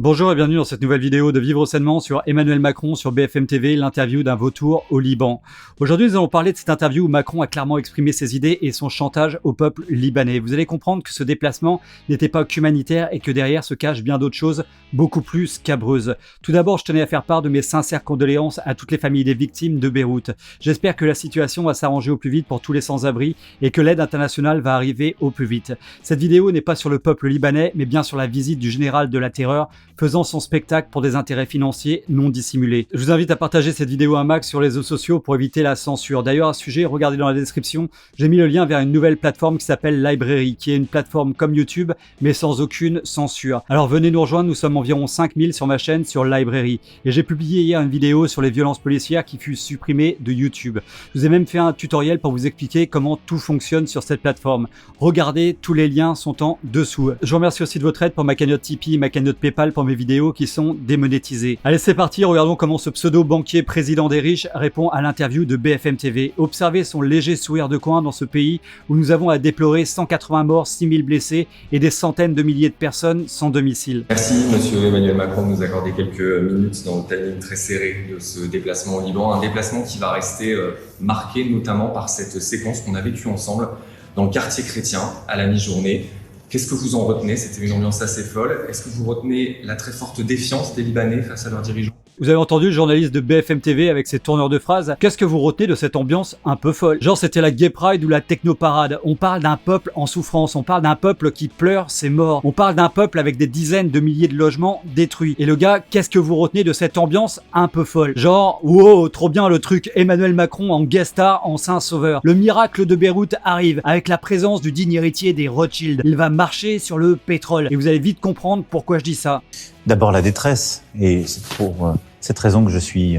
Bonjour et bienvenue dans cette nouvelle vidéo de Vivre sainement sur Emmanuel Macron sur BFM TV, l'interview d'un vautour au Liban. Aujourd'hui, nous allons parler de cette interview où Macron a clairement exprimé ses idées et son chantage au peuple libanais. Vous allez comprendre que ce déplacement n'était pas qu'humanitaire et que derrière se cachent bien d'autres choses beaucoup plus scabreuses. Tout d'abord, je tenais à faire part de mes sincères condoléances à toutes les familles des victimes de Beyrouth. J'espère que la situation va s'arranger au plus vite pour tous les sans-abri et que l'aide internationale va arriver au plus vite. Cette vidéo n'est pas sur le peuple libanais, mais bien sur la visite du général de la terreur faisant son spectacle pour des intérêts financiers non dissimulés. Je vous invite à partager cette vidéo un max sur les réseaux sociaux pour éviter la censure. D'ailleurs, à ce sujet, regardez dans la description, j'ai mis le lien vers une nouvelle plateforme qui s'appelle Library, qui est une plateforme comme YouTube, mais sans aucune censure. Alors venez nous rejoindre, nous sommes environ 5000 sur ma chaîne sur Library. Et j'ai publié hier une vidéo sur les violences policières qui fut supprimée de YouTube. Je vous ai même fait un tutoriel pour vous expliquer comment tout fonctionne sur cette plateforme. Regardez, tous les liens sont en dessous. Je vous remercie aussi de votre aide pour ma cagnotte Tipeee et ma cagnotte Paypal pour mes vidéos qui sont démonétisées. Allez, c'est parti, regardons comment ce pseudo-banquier président des riches répond à l'interview de BFM TV. Observez son léger sourire de coin dans ce pays où nous avons à déplorer 180 morts, 6000 blessés et des centaines de milliers de personnes sans domicile. Merci Monsieur Emmanuel Macron de nous accorder quelques minutes dans le timing très serré de ce déplacement au Liban. Un déplacement qui va rester marqué notamment par cette séquence qu'on a vécue ensemble dans le quartier chrétien à la mi-journée. Qu'est-ce que vous en retenez? C'était une ambiance assez folle. Est-ce que vous retenez la très forte défiance des Libanais face à leurs dirigeants? Vous avez entendu le journaliste de BFM TV avec ses tourneurs de phrases. Qu'est-ce que vous retenez de cette ambiance un peu folle? Genre c'était la Gay Pride ou la Techno-Parade. On parle d'un peuple en souffrance, on parle d'un peuple qui pleure ses morts. On parle d'un peuple avec des dizaines de milliers de logements détruits. Et le gars, qu'est-ce que vous retenez de cette ambiance un peu folle? Genre, wow, trop bien le truc, Emmanuel Macron en guest star en saint sauveur. Le miracle de Beyrouth arrive avec la présence du digne héritier des Rothschild. Il va marcher sur le pétrole. Et vous allez vite comprendre pourquoi je dis ça. D'abord la détresse, et c'est pour cette raison que je suis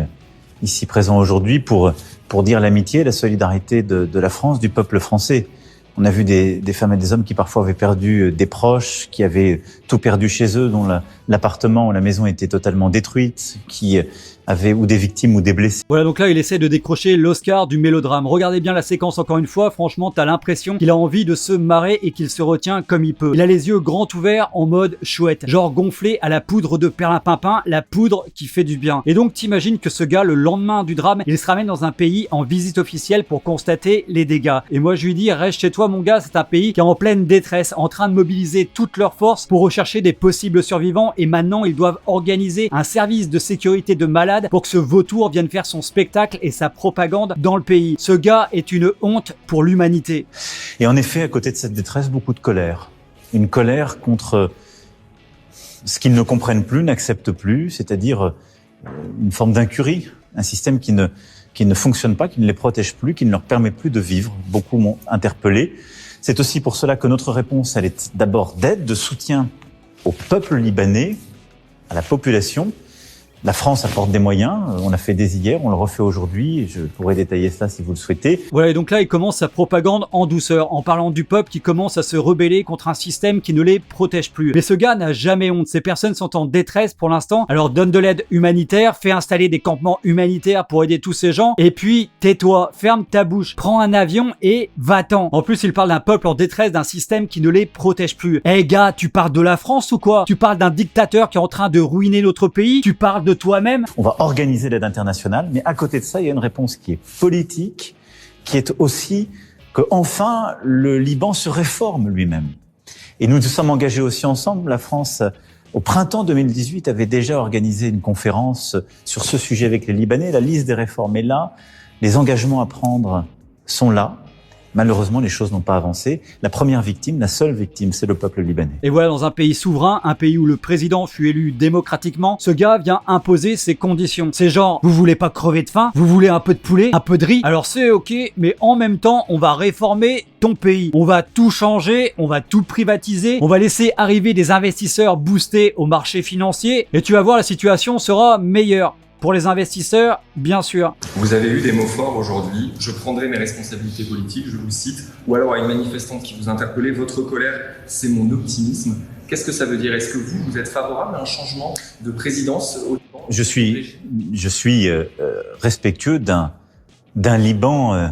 ici présent aujourd'hui pour dire l'amitié et la solidarité de la France, du peuple français. On a vu des femmes et des hommes qui parfois avaient perdu des proches, qui avaient tout perdu chez eux, dont l'appartement ou la maison était totalement détruite, qui avaient ou des victimes ou des blessés. Voilà, donc là il essaie de décrocher l'Oscar du mélodrame. Regardez bien la séquence encore une fois, franchement t'as l'impression qu'il a envie de se marrer et qu'il se retient comme il peut. Il a les yeux grands ouverts en mode chouette, genre gonflé à la poudre de perlimpinpin, la poudre qui fait du bien. Et donc t'imagines que ce gars, le lendemain du drame, il se ramène dans un pays en visite officielle pour constater les dégâts. Et moi je lui dis, reste chez toi mon gars, c'est un pays qui est en pleine détresse, en train de mobiliser toutes leurs forces pour rechercher des possibles survivants et maintenant ils doivent organiser un service de sécurité de malade pour que ce vautour vienne faire son spectacle et sa propagande dans le pays. Ce gars est une honte pour l'humanité. Et en effet, à côté de cette détresse, beaucoup de colère. Une colère contre ce qu'ils ne comprennent plus, n'acceptent plus, c'est-à-dire une forme d'incurie, un système qui ne fonctionne pas, qui ne les protège plus, qui ne leur permet plus de vivre. Beaucoup m'ont interpellé. C'est aussi pour cela que notre réponse, elle est d'abord d'aide, de soutien au peuple libanais, à la population. La France apporte des moyens, on l'a fait dès hier, on le refait aujourd'hui, je pourrais détailler ça si vous le souhaitez. Voilà, et donc là il commence sa propagande en douceur, en parlant du peuple qui commence à se rebeller contre un système qui ne les protège plus. Mais ce gars n'a jamais honte, ces personnes sont en détresse pour l'instant, alors donne de l'aide humanitaire, fais installer des campements humanitaires pour aider tous ces gens, et puis tais-toi, ferme ta bouche, prends un avion et va-t'en. En plus il parle d'un peuple en détresse, d'un système qui ne les protège plus. Eh gars, tu parles de la France ou quoi? Tu parles d'un dictateur qui est en train de ruiner notre pays? Tu parles de toi-même? On va organiser l'aide internationale, mais à côté de ça, il y a une réponse qui est politique, qui est aussi que enfin le Liban se réforme lui-même. Et nous nous sommes engagés aussi ensemble. La France, au printemps 2018, avait déjà organisé une conférence sur ce sujet avec les Libanais. La liste des réformes est là, les engagements à prendre sont là. Malheureusement, les choses n'ont pas avancé. La première victime, la seule victime, c'est le peuple libanais. Et voilà, dans un pays souverain, un pays où le président fut élu démocratiquement, ce gars vient imposer ses conditions. C'est genre, vous voulez pas crever de faim? Vous voulez un peu de poulet? Un peu de riz? Alors c'est ok, mais en même temps, on va réformer ton pays. On va tout changer, on va tout privatiser, on va laisser arriver des investisseurs boostés au marché financier, et tu vas voir, la situation sera meilleure. Pour les investisseurs, bien sûr. Vous avez eu des mots forts aujourd'hui. Je prendrai mes responsabilités politiques, je vous cite. Ou alors à une manifestante qui vous interpellait, votre colère, c'est mon optimisme. Qu'est-ce que ça veut dire? Est-ce que vous êtes favorable à un changement de présidence au Liban? Je suis respectueux d'un Liban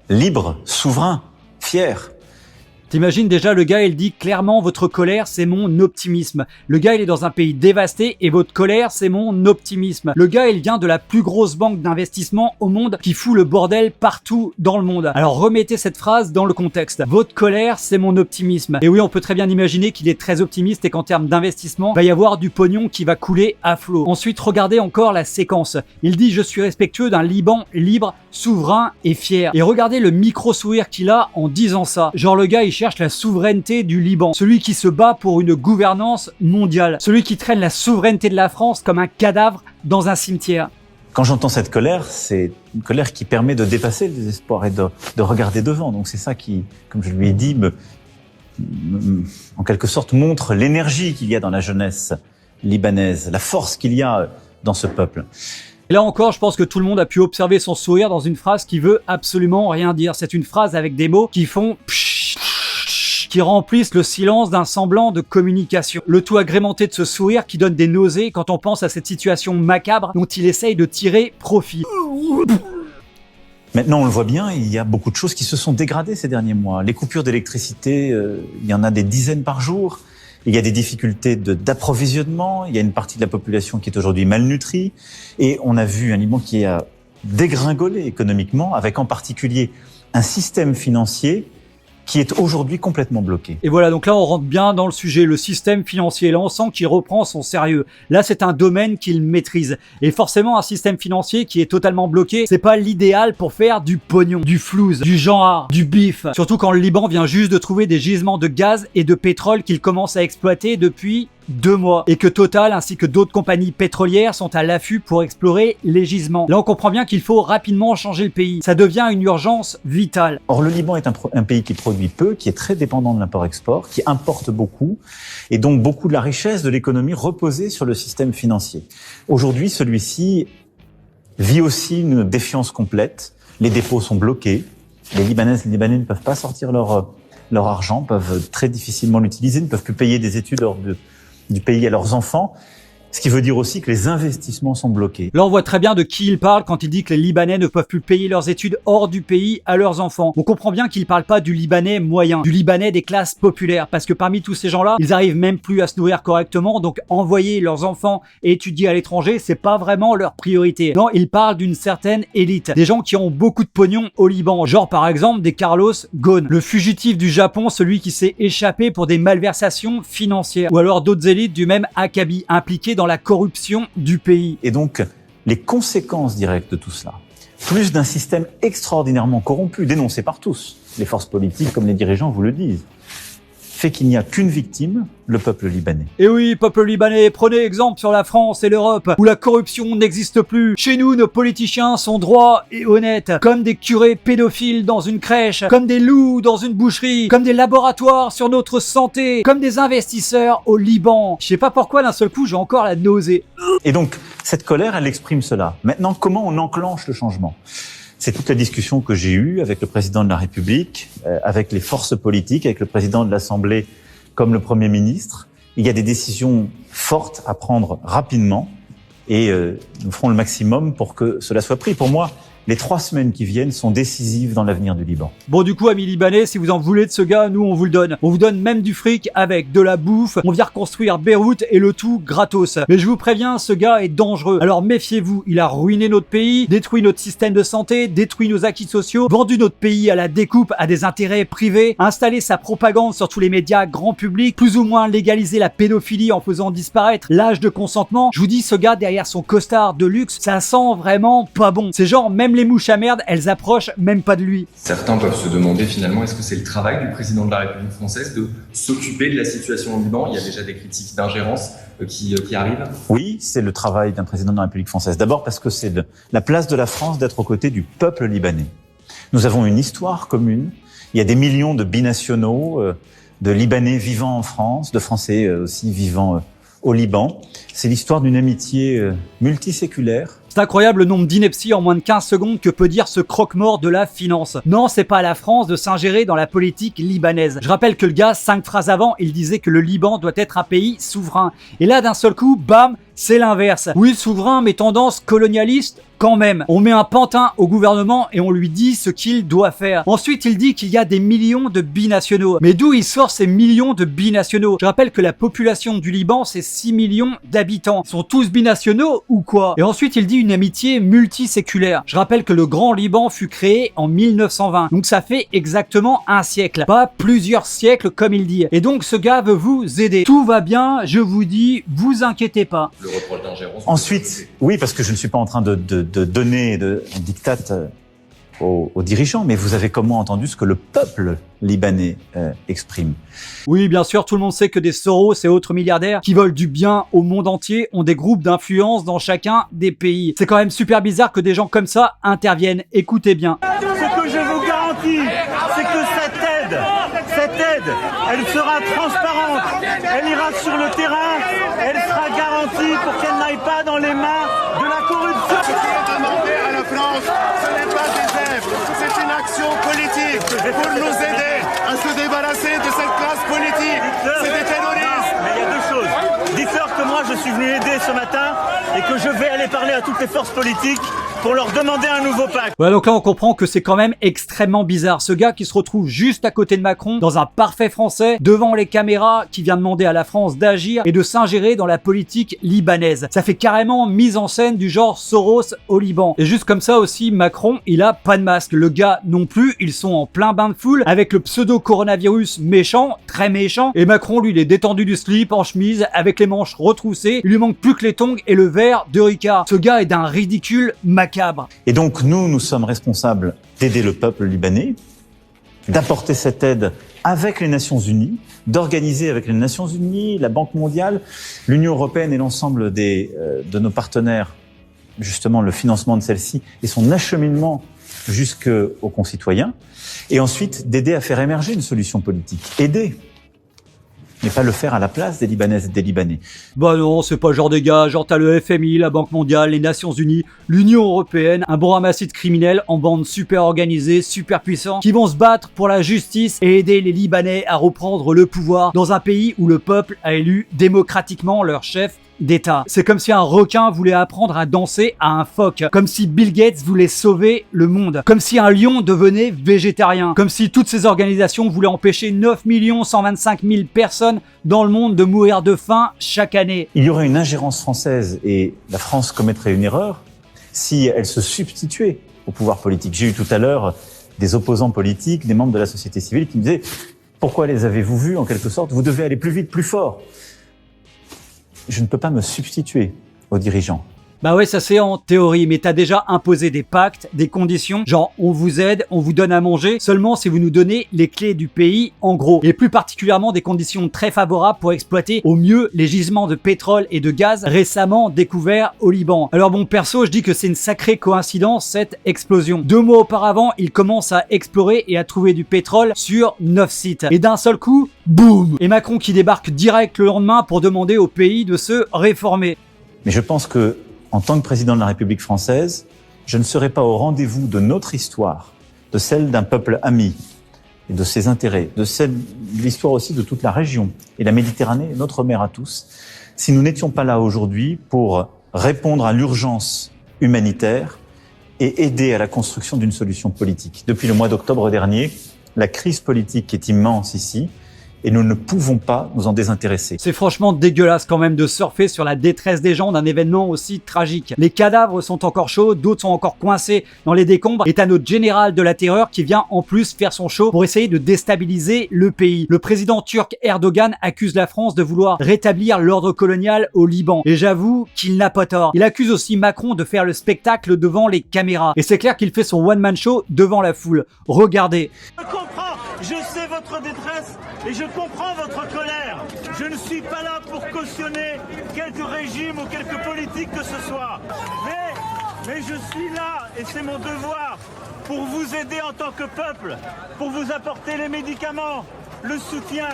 libre, souverain, fier. T'imagines déjà le gars, il dit clairement votre colère c'est mon optimisme. Le gars il est dans un pays dévasté et votre colère c'est mon optimisme. Le gars il vient de la plus grosse banque d'investissement au monde qui fout le bordel partout dans le monde. Alors remettez cette phrase dans le contexte. Votre colère c'est mon optimisme. Et oui, on peut très bien imaginer qu'il est très optimiste et qu'en termes d'investissement, va y avoir du pognon qui va couler à flot. Ensuite, regardez encore la séquence. Il dit je suis respectueux d'un Liban libre, souverain et fier. Et regardez le micro-sourire qu'il a en disant ça. Genre le gars il cherche la souveraineté du Liban. Celui qui se bat pour une gouvernance mondiale. Celui qui traîne la souveraineté de la France comme un cadavre dans un cimetière. Quand j'entends cette colère, c'est une colère qui permet de dépasser le désespoir et de regarder devant. Donc c'est ça qui, comme je lui ai dit, en quelque sorte montre l'énergie qu'il y a dans la jeunesse libanaise, la force qu'il y a dans ce peuple. Et là encore, je pense que tout le monde a pu observer son sourire dans une phrase qui veut absolument rien dire. C'est une phrase avec des mots qui font qui remplissent le silence d'un semblant de communication. Le tout agrémenté de ce sourire qui donne des nausées quand on pense à cette situation macabre dont il essaye de tirer profit. Maintenant, on le voit bien, il y a beaucoup de choses qui se sont dégradées ces derniers mois. Les coupures d'électricité, il y en a des dizaines par jour. Il y a des difficultés d'approvisionnement. Il y a une partie de la population qui est aujourd'hui malnutrie. Et on a vu un Liban qui a dégringolé économiquement, avec en particulier un système financier qui est aujourd'hui complètement bloqué. Et voilà, donc là on rentre bien dans le sujet, le système financier. Là on sent qu'il reprend son sérieux. Là c'est un domaine qu'il maîtrise. Et forcément un système financier qui est totalement bloqué, c'est pas l'idéal pour faire du pognon, du flouze, du genre, du bif. Surtout quand le Liban vient juste de trouver des gisements de gaz et de pétrole qu'il commence à exploiter depuis 2 mois. Et que Total ainsi que d'autres compagnies pétrolières sont à l'affût pour explorer les gisements. Là on comprend bien qu'il faut rapidement changer le pays. Ça devient une urgence vitale. Or le Liban est un pays qui produit peu, qui est très dépendant de l'import-export, qui importe beaucoup, et donc beaucoup de la richesse de l'économie reposait sur le système financier. Aujourd'hui, celui-ci vit aussi une défiance complète. Les dépôts sont bloqués. Les Libanaises et les Libanais ne peuvent pas sortir leur argent, peuvent très difficilement l'utiliser, ne peuvent plus payer des études hors du pays à leurs enfants. Ce qui veut dire aussi que les investissements sont bloqués. Là, on voit très bien de qui il parle quand il dit que les Libanais ne peuvent plus payer leurs études hors du pays à leurs enfants. On comprend bien qu'il parle pas du Libanais moyen, du Libanais des classes populaires, parce que parmi tous ces gens-là, ils arrivent même plus à se nourrir correctement, donc envoyer leurs enfants étudier à l'étranger, c'est pas vraiment leur priorité. Non, il parle d'une certaine élite, des gens qui ont beaucoup de pognon au Liban, genre par exemple des Carlos Ghosn, le fugitif du Japon, celui qui s'est échappé pour des malversations financières, ou alors d'autres élites du même acabit, impliquées dans la corruption du pays. Et donc, les conséquences directes de tout cela, plus d'un système extraordinairement corrompu, dénoncé par tous, les forces politiques comme les dirigeants vous le disent, fait qu'il n'y a qu'une victime, le peuple libanais. Et oui, peuple libanais, prenez exemple sur la France et l'Europe, où la corruption n'existe plus. Chez nous, nos politiciens sont droits et honnêtes, comme des curés pédophiles dans une crèche, comme des loups dans une boucherie, comme des laboratoires sur notre santé, comme des investisseurs au Liban. Je sais pas pourquoi d'un seul coup, j'ai encore la nausée. Et donc, cette colère, elle exprime cela. Maintenant, comment on enclenche le changement ? C'est toute la discussion que j'ai eue avec le président de la République, avec les forces politiques, avec le président de l'Assemblée comme le Premier ministre. Il y a des décisions fortes à prendre rapidement et nous ferons le maximum pour que cela soit pris. Pour moi, les 3 semaines qui viennent sont décisives dans l'avenir du Liban. Bon, du coup, amis libanais, si vous en voulez de ce gars, nous, on vous le donne. On vous donne même du fric avec de la bouffe. On vient reconstruire Beyrouth et le tout gratos. Mais je vous préviens, ce gars est dangereux. Alors méfiez-vous, il a ruiné notre pays, détruit notre système de santé, détruit nos acquis sociaux, vendu notre pays à la découpe à des intérêts privés, installé sa propagande sur tous les médias grand public, plus ou moins légalisé la pédophilie en faisant disparaître l'âge de consentement. Je vous dis, ce gars derrière son costard de luxe, ça sent vraiment pas bon. C'est genre, même les mouches à merde, elles approchent même pas de lui. Certains peuvent se demander finalement, est-ce que c'est le travail du président de la République française de s'occuper de la situation au Liban ? Il y a déjà des critiques d'ingérence qui arrivent. Oui, c'est le travail d'un président de la République française. D'abord parce que c'est la place de la France d'être aux côtés du peuple libanais. Nous avons une histoire commune. Il y a des millions de binationaux, de Libanais vivant en France, de Français aussi vivant au Liban. C'est l'histoire d'une amitié multiséculaire. C'est incroyable le nombre d'inepties en moins de 15 secondes que peut dire ce croque-mort de la finance. Non, c'est pas à la France de s'ingérer dans la politique libanaise. Je rappelle que le gars, 5 phrases avant, il disait que le Liban doit être un pays souverain. Et là, d'un seul coup, bam, c'est l'inverse. Oui, souverain, mais tendance colonialiste quand même. On met un pantin au gouvernement et on lui dit ce qu'il doit faire. Ensuite, il dit qu'il y a des millions de binationaux. Mais d'où il sort ces millions de binationaux? Je rappelle que la population du Liban, c'est 6 millions d'habitants. Ils sont tous binationaux ou quoi? Et ensuite, il dit une amitié multiséculaire. Je rappelle que le Grand Liban fut créé en 1920. Donc ça fait exactement un siècle. Pas plusieurs siècles comme il dit. Et donc ce gars veut vous aider. Tout va bien, je vous dis, vous inquiétez pas. Le reproche d'ingérence. Ensuite, oui, parce que je ne suis pas en train de donner un diktat aux dirigeants, mais vous avez comment entendu ce que le peuple libanais exprime? Oui, bien sûr, tout le monde sait que des Soros et autres milliardaires qui veulent du bien au monde entier ont des groupes d'influence dans chacun des pays. C'est quand même super bizarre que des gens comme ça interviennent. Écoutez bien. Ce que je vous garantis, c'est que cette aide, elle sera transparente, elle ira sur le terrain, elle sera garantie pour qu'elle n'aille pas dans les mains de la corruption. Ce qui est demandé à la France, ce n'est pas des aides, c'est une action politique pour nous aider à se débarrasser de cette classe politique. C'est des terroristes. Mais il y a deux choses. Dites-leur que moi je suis venu aider ce matin et que je vais aller parler à toutes les forces politiques pour leur demander un nouveau pacte. Ouais, donc là on comprend que c'est quand même extrêmement bizarre. Ce gars qui se retrouve juste à côté de Macron, dans un parfait français, devant les caméras, qui vient demander à la France d'agir et de s'ingérer dans la politique libanaise. Ça fait carrément mise en scène du genre Soros au Liban. Et juste comme ça aussi, Macron, il a pas de masque. Le gars non plus, ils sont en plein bain de foule, avec le pseudo-coronavirus méchant, très méchant. Et Macron, lui, il est détendu du slip, en chemise, avec les manches retroussées. Il lui manque plus que les tongs et le verre de Ricard. Ce gars est d'un ridicule macabre. Et donc nous sommes responsables d'aider le peuple libanais, d'apporter cette aide avec les Nations Unies, d'organiser avec les Nations Unies, la Banque mondiale, l'Union européenne et l'ensemble de nos partenaires, justement le financement de celle-ci et son acheminement jusqu'aux concitoyens, et ensuite d'aider à faire émerger une solution politique. Aider, mais pas le faire à la place des Libanaises et des Libanais. Bah non, c'est pas le genre des gars, genre t'as le FMI, la Banque mondiale, les Nations Unies, l'Union européenne, un bon ramassis de criminels en bande super organisée, super puissants, qui vont se battre pour la justice et aider les Libanais à reprendre le pouvoir dans un pays où le peuple a élu démocratiquement leur chef d'État. C'est comme si un requin voulait apprendre à danser à un phoque, comme si Bill Gates voulait sauver le monde, comme si un lion devenait végétarien, comme si toutes ces organisations voulaient empêcher 9 125 000 personnes dans le monde de mourir de faim chaque année. Il y aurait une ingérence française et la France commettrait une erreur si elle se substituait au pouvoir politique. J'ai eu tout à l'heure des opposants politiques, des membres de la société civile qui me disaient « Pourquoi les avez-vous vus en quelque sorte? Vous devez aller plus vite, plus fort ». Je ne peux pas me substituer aux dirigeants. Bah ouais, ça c'est en théorie, mais t'as déjà imposé des pactes, des conditions, genre on vous aide, on vous donne à manger, seulement si vous nous donnez les clés du pays, en gros. Et plus particulièrement des conditions très favorables pour exploiter au mieux les gisements de pétrole et de gaz récemment découverts au Liban. Alors bon, perso, je dis que c'est une sacrée coïncidence cette explosion. 2 mois auparavant, ils commencent à explorer et à trouver du pétrole sur 9 sites. Et d'un seul coup, boum! Et Macron qui débarque direct le lendemain pour demander au pays de se réformer. Mais je pense que en tant que président de la République française, je ne serai pas au rendez-vous de notre histoire, de celle d'un peuple ami et de ses intérêts, de l'histoire aussi de toute la région. Et la Méditerranée est notre mère à tous. Si nous n'étions pas là aujourd'hui pour répondre à l'urgence humanitaire et aider à la construction d'une solution politique. Depuis le mois d'octobre dernier, la crise politique est immense ici. Et nous ne pouvons pas nous en désintéresser. C'est franchement dégueulasse quand même de surfer sur la détresse des gens d'un événement aussi tragique. Les cadavres sont encore chauds, d'autres sont encore coincés dans les décombres, et t'as notre général de la terreur qui vient en plus faire son show pour essayer de déstabiliser le pays. Le président turc Erdogan accuse la France de vouloir rétablir l'ordre colonial au Liban. Et j'avoue qu'il n'a pas tort. Il accuse aussi Macron de faire le spectacle devant les caméras. Et c'est clair qu'il fait son one-man show devant la foule. Regardez. Je comprends, je sais votre détresse et je comprends votre colère. Je ne suis pas là pour cautionner quelque régime ou quelque politique que ce soit. Mais je suis là et c'est mon devoir pour vous aider en tant que peuple, pour vous apporter les médicaments, le soutien,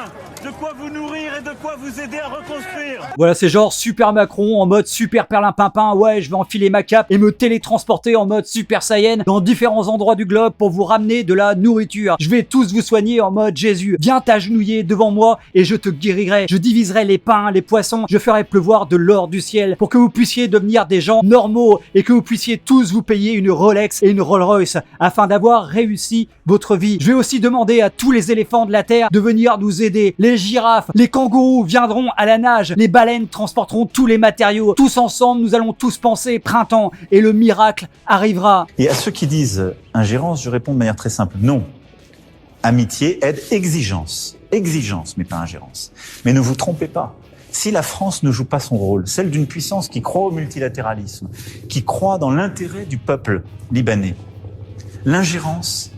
de quoi vous nourrir et de quoi vous aider à reconstruire. Voilà, c'est genre Super Macron en mode Super Perlimpinpin. Ouais, je vais enfiler ma cape et me télétransporter en mode Super Saiyan dans différents endroits du globe pour vous ramener de la nourriture. Je vais tous vous soigner en mode Jésus. Viens t'agenouiller devant moi et je te guérirai. Je diviserai les pains, les poissons. Je ferai pleuvoir de l'or du ciel pour que vous puissiez devenir des gens normaux et que vous puissiez tous vous payer une Rolex et une Rolls-Royce afin d'avoir réussi votre vie. Je vais aussi demander à tous les éléphants de la terre de venir nous aider. Les girafes, les kangourous viendront à la nage. Les baleines transporteront tous les matériaux. Tous ensemble, nous allons tous penser printemps et le miracle arrivera. Et à ceux qui disent ingérence, je réponds de manière très simple. Non. Amitié, aide, exigence. Exigence, mais pas ingérence. Mais ne vous trompez pas. Si la France ne joue pas son rôle, celle d'une puissance qui croit au multilatéralisme, qui croit dans l'intérêt du peuple libanais, l'ingérence,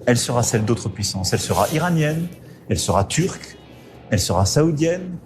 elle sera celle d'autres puissances. Elle sera iranienne, elle sera turque, elle sera saoudienne,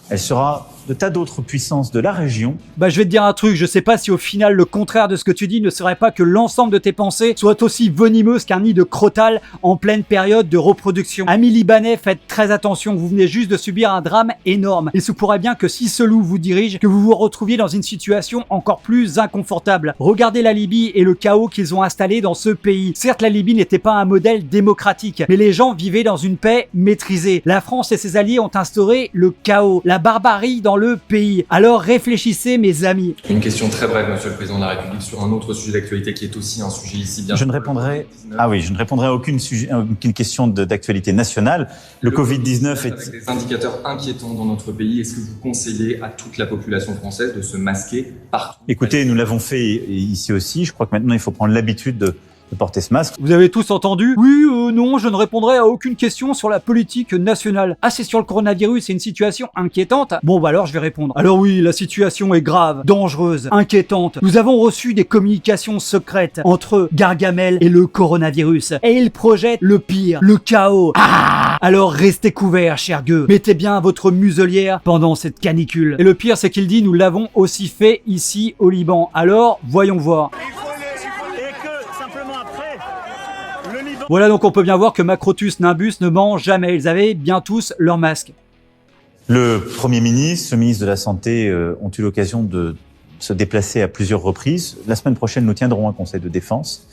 elle sera de tas d'autres puissances de la région. Bah, je vais te dire un truc, je sais pas si au final le contraire de ce que tu dis ne serait pas que l'ensemble de tes pensées soit aussi venimeuse qu'un nid de crotale en pleine période de reproduction. Amis libanais, faites très attention, vous venez juste de subir un drame énorme. Il se pourrait bien que si ce loup vous dirige, que vous vous retrouviez dans une situation encore plus inconfortable. Regardez la Libye et le chaos qu'ils ont installé dans ce pays. Certes, la Libye n'était pas un modèle démocratique, mais les gens vivaient dans une paix maîtrisée. La France et ses alliés ont instauré le chaos, la barbarie dans le pays. Alors réfléchissez, mes amis. Une question très brève, Monsieur le Président de la République, sur un autre sujet d'actualité qui est aussi un sujet ici bien. Je ne répondrai à aucune question d'actualité nationale. Le Covid-19 est... Avec des indicateurs inquiétants dans notre pays, est-ce que vous conseillez à toute la population française de se masquer partout? Écoutez, nous l'avons fait ici aussi. Je crois que maintenant, il faut prendre l'habitude de porter ce masque. Vous avez tous entendu? Oui, non, je ne répondrai à aucune question sur la politique nationale. Ah, c'est sur le coronavirus, c'est une situation inquiétante? Bon, bah alors je vais répondre. Alors oui, la situation est grave, dangereuse, inquiétante. Nous avons reçu des communications secrètes entre Gargamel et le coronavirus. Et ils projettent le pire, le chaos. Ah! Alors restez couverts, cher gueux. Mettez bien votre muselière pendant cette canicule. Et le pire, c'est qu'il dit, nous l'avons aussi fait ici au Liban. Alors, voyons voir. Voilà, donc on peut bien voir que Macrotus Nimbus ne ment jamais. Ils avaient bien tous leur masque. Le Premier ministre, le ministre de la Santé ont eu l'occasion de se déplacer à plusieurs reprises. La semaine prochaine, nous tiendrons un conseil de défense.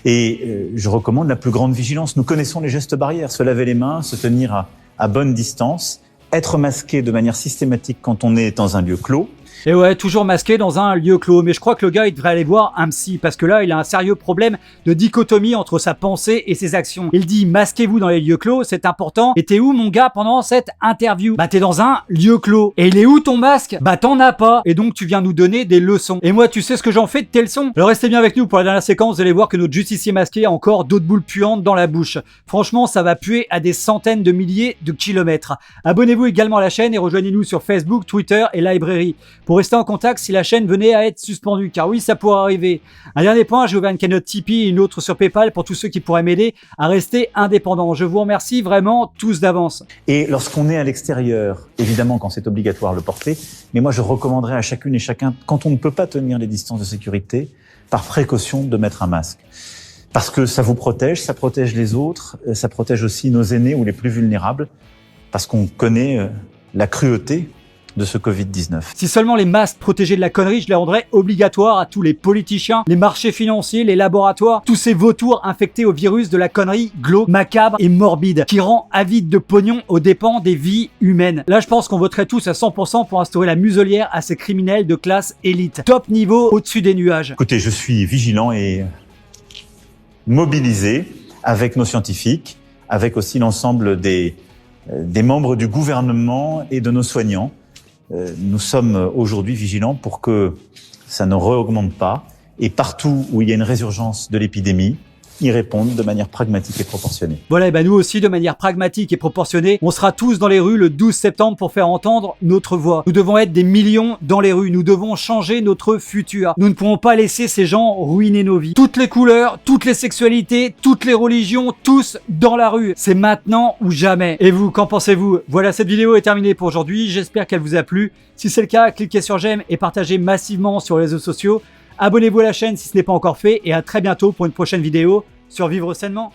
Et je recommande la plus grande vigilance. Nous connaissons les gestes barrières. Se laver les mains, se tenir à bonne distance, être masqué de manière systématique quand on est dans un lieu clos. Et ouais, toujours masqué dans un lieu clos. Mais je crois que le gars, il devrait aller voir un psy. Parce que là, il a un sérieux problème de dichotomie entre sa pensée et ses actions. Il dit, masquez-vous dans les lieux clos, c'est important. Et t'es où, mon gars, pendant cette interview? Bah, t'es dans un lieu clos. Et il est où ton masque? Bah, t'en as pas. Et donc, tu viens nous donner des leçons. Et moi, tu sais ce que j'en fais de tes leçons? Alors, restez bien avec nous pour la dernière séquence. Vous allez voir que notre justicier masqué a encore d'autres boules puantes dans la bouche. Franchement, ça va puer à des centaines de milliers de kilomètres. Abonnez-vous également à la chaîne et rejoignez-nous sur Facebook, Twitter et Library pour rester en contact si la chaîne venait à être suspendue, car oui, ça pourrait arriver. Un dernier point, j'ai ouvert une cagnotte Tipeee et une autre sur PayPal pour tous ceux qui pourraient m'aider à rester indépendant. Je vous remercie vraiment tous d'avance. Et lorsqu'on est à l'extérieur, évidemment quand c'est obligatoire le porter, mais moi je recommanderais à chacune et chacun, quand on ne peut pas tenir les distances de sécurité, par précaution de mettre un masque. Parce que ça vous protège, ça protège les autres, ça protège aussi nos aînés ou les plus vulnérables, parce qu'on connaît la cruauté de ce Covid-19. Si seulement les masques protégeaient de la connerie, je les rendrais obligatoires à tous les politiciens, les marchés financiers, les laboratoires, tous ces vautours infectés au virus de la connerie glauque, macabre et morbide, qui rend avide de pognon aux dépens des vies humaines. Là, je pense qu'on voterait tous à 100% pour instaurer la muselière à ces criminels de classe élite. Top niveau au-dessus des nuages. Écoutez, je suis vigilant et mobilisé avec nos scientifiques, avec aussi l'ensemble des membres du gouvernement et de nos soignants. Nous sommes aujourd'hui vigilants pour que ça ne réaugmente pas et partout où il y a une résurgence de l'épidémie, y répondre de manière pragmatique et proportionnée. Voilà, et ben nous aussi, de manière pragmatique et proportionnée, on sera tous dans les rues le 12 septembre pour faire entendre notre voix. Nous devons être des millions dans les rues, nous devons changer notre futur. Nous ne pouvons pas laisser ces gens ruiner nos vies. Toutes les couleurs, toutes les sexualités, toutes les religions, tous dans la rue. C'est maintenant ou jamais. Et vous, qu'en pensez-vous? Voilà, cette vidéo est terminée pour aujourd'hui, j'espère qu'elle vous a plu. Si c'est le cas, cliquez sur j'aime et partagez massivement sur les réseaux sociaux. Abonnez-vous à la chaîne si ce n'est pas encore fait et à très bientôt pour une prochaine vidéo sur Vivre Sainement.